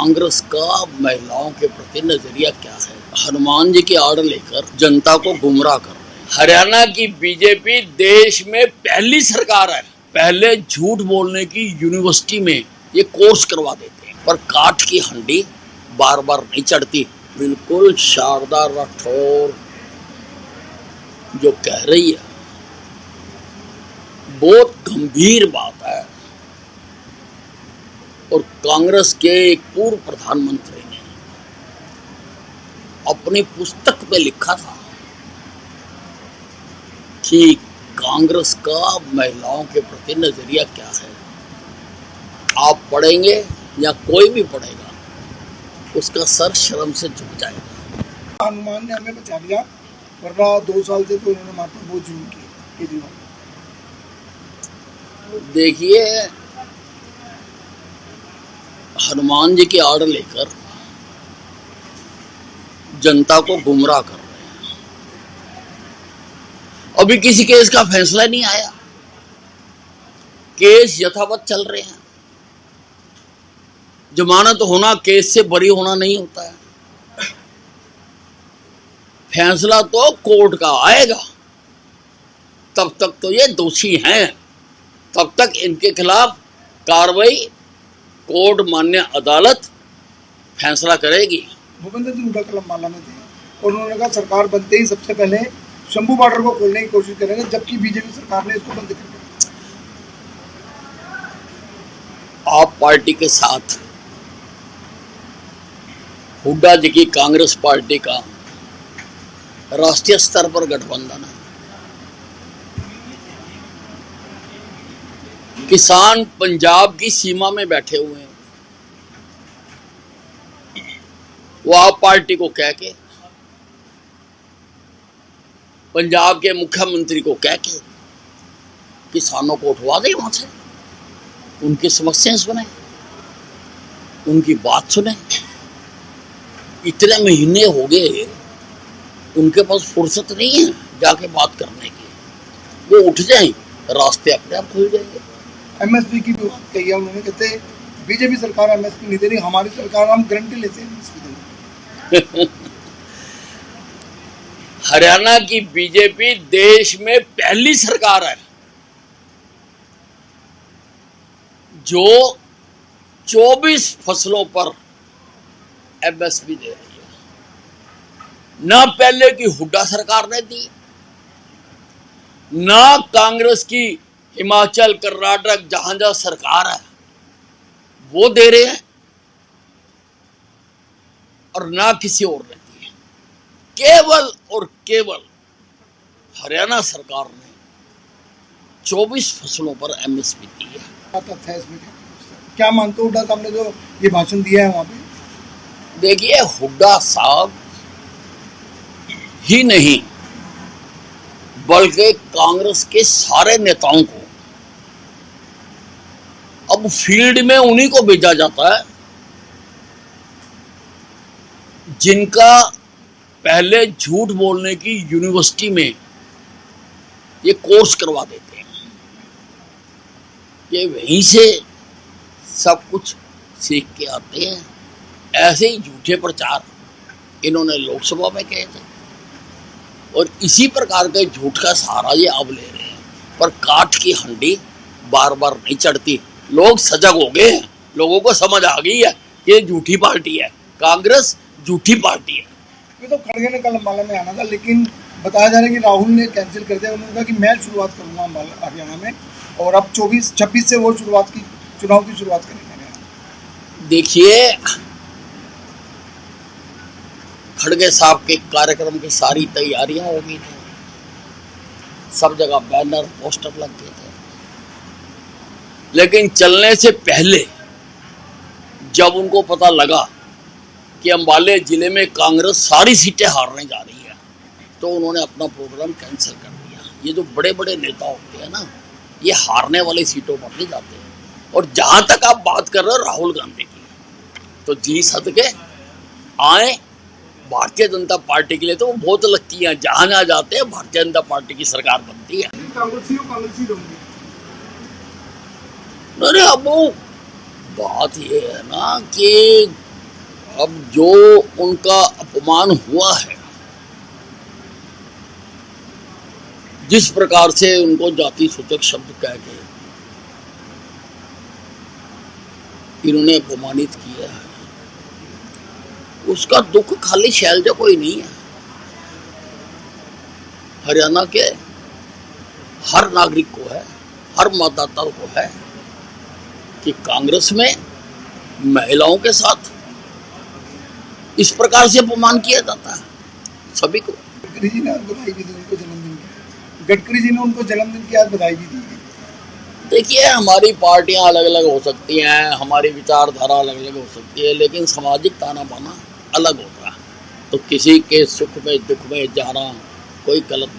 कांग्रेस का महिलाओं के प्रति नजरिया क्या है। हनुमान जी की आड़ लेकर जनता को गुमराह कर रहे हैं। हरियाणा की बीजेपी देश में पहली सरकार है। पहले झूठ बोलने की यूनिवर्सिटी में ये कोर्स करवा देते हैं, पर काठ की हंडी बार बार नहीं चढ़ती। बिल्कुल शारदा राठौर जो कह रही है बहुत गंभीर बात है। और कांग्रेस के एक पूर्व प्रधानमंत्री ने अपनी पुस्तक में लिखा था कि कांग्रेस का महिलाओं के प्रति नजरिया क्या है। आप पढ़ेंगे या कोई भी पढ़ेगा, उसका सर शर्म से झुक जाएगा। हनुमान ने हमें बचा लिया, वरना 2 साल से तो उन्होंने मात्र बहुत जुल्म किए। देखिए, हनुमान जी की आड़ लेकर जनता को गुमराह कर रहे हैं। अभी किसी केस का फैसला नहीं आया, केस यथावत चल रहे हैं। जमानत होना केस से बरी होना नहीं होता है। फैसला तो कोर्ट का आएगा, तब तक तो ये दोषी हैं, तब तक इनके खिलाफ कार्रवाई कोर्ट मान्य अदालत फैसला करेगी। भूपेंद्र जी हुड्डा कल अम्बाला में थे और उन्होंने कहा सरकार बनते ही सबसे पहले शंभू बॉर्डर को खोलने की कोशिश करेंगे, जबकि बीजेपी सरकार ने इसको बंद कर दिया। आप पार्टी के साथ हुड्डा जी की कांग्रेस पार्टी का राष्ट्रीय स्तर पर गठबंधन है। किसान पंजाब की सीमा में बैठे हुए हैं। वो आप पार्टी को कह के, पंजाब के मुख्यमंत्री को कह के किसानों को उठवा दे वहां से, उनकी समस्याएं सुने, उनकी बात सुने। इतने महीने हो गए, उनके पास फुर्सत नहीं है जाके बात करने की। वो उठ जाए, रास्ते अपने आप खुल जाएंगे। एमएसपी की भी बात कही है उन्होंने, कहते बीजेपी सरकार एमएसपी नहीं दे रही, हमारी सरकार, हम गारंटी लेते हैं एमएसपी देने। हरियाणा की बीजेपी देश में पहली सरकार है जो 24 फसलों पर एमएसपी दे रही है। ना पहले की हुड्डा सरकार ने दी, ना कांग्रेस की हिमाचल कर्नाटक जहां जहां सरकार है वो दे रहे हैं, और ना किसी और ने दी है। केवल और केवल हरियाणा सरकार ने 24 फसलों पर एमएसपी दी है। क्या मानते हो हुड्डा साहब ने जो ये भाषण दिया है वहां पे? देखिए, हुड्डा साहब ही नहीं बल्कि कांग्रेस के सारे नेताओं को अब फील्ड में उन्हीं को भेजा जाता है जिनका पहले झूठ बोलने की यूनिवर्सिटी में ये कोर्स करवा देते हैं। ये वहीं से सब कुछ सीख के आते हैं। ऐसे ही झूठे प्रचार इन्होंने लोकसभा में किए थे, और इसी प्रकार के झूठ का सहारा ये अब ले रहे हैं। पर काठ की हंडी बार बार नहीं चढ़ती। लोग सजग हो गए हैं, लोगों को समझ आ गई है कि ये झूठी पार्टी है, कांग्रेस झूठी पार्टी है। ये तो खड़गे ने कल अम्बाला में आना था, लेकिन बताया जा रहा है कि राहुल ने कैंसिल कर दिया। उन्होंने कहा कि मैं शुरुआत करूंगा अम्बाला हरियाणा में, और अब 24-26 से वो चुनाव की शुरुआत करेंगे। देखिए, खड़गे साहब के कार्यक्रम की सारी तैयारियां हो गई थी, सब जगह बैनर पोस्टर लग गए थे, लेकिन चलने से पहले जब उनको पता लगा कि अम्बाला जिले में कांग्रेस सारी सीटें हारने जा रही है, तो उन्होंने अपना प्रोग्राम कैंसिल कर दिया। ये जो बड़े बड़े नेता होते हैं ना, ये हारने वाली सीटों पर नहीं जाते। और जहां तक आप बात कर रहे हो राहुल गांधी की, तो जी सदके आए भारतीय जनता पार्टी के लिए, तो वो बहुत लगती है। जहां जहां जाते हैं भारतीय जनता पार्टी की सरकार बनती है। अरे अब वो बात ये है ना कि अब जो उनका अपमान हुआ है, जिस प्रकार से उनको जाति सूचक शब्द कह के इन्होंने अपमानित किया है, उसका दुख खाली शैलजा को ही नहीं है, हरियाणा के हर नागरिक को है, हर मतदाता को है कि कांग्रेस में महिलाओं के साथ इस प्रकार से अपमान किया जाता है सभी को। गडकरी जी ने आज बधाई भी दी उनको जन्मदिन की। गडकरी जी ने उनको जन्मदिन की आज बधाई भी दी। देखिए, हमारी पार्टियां अलग अलग हो सकती हैं, हमारी विचारधारा अलग अलग हो सकती है, लेकिन सामाजिक ताना बाना अलग होता है। तो किसी के सुख में दुख में जाना कोई गलत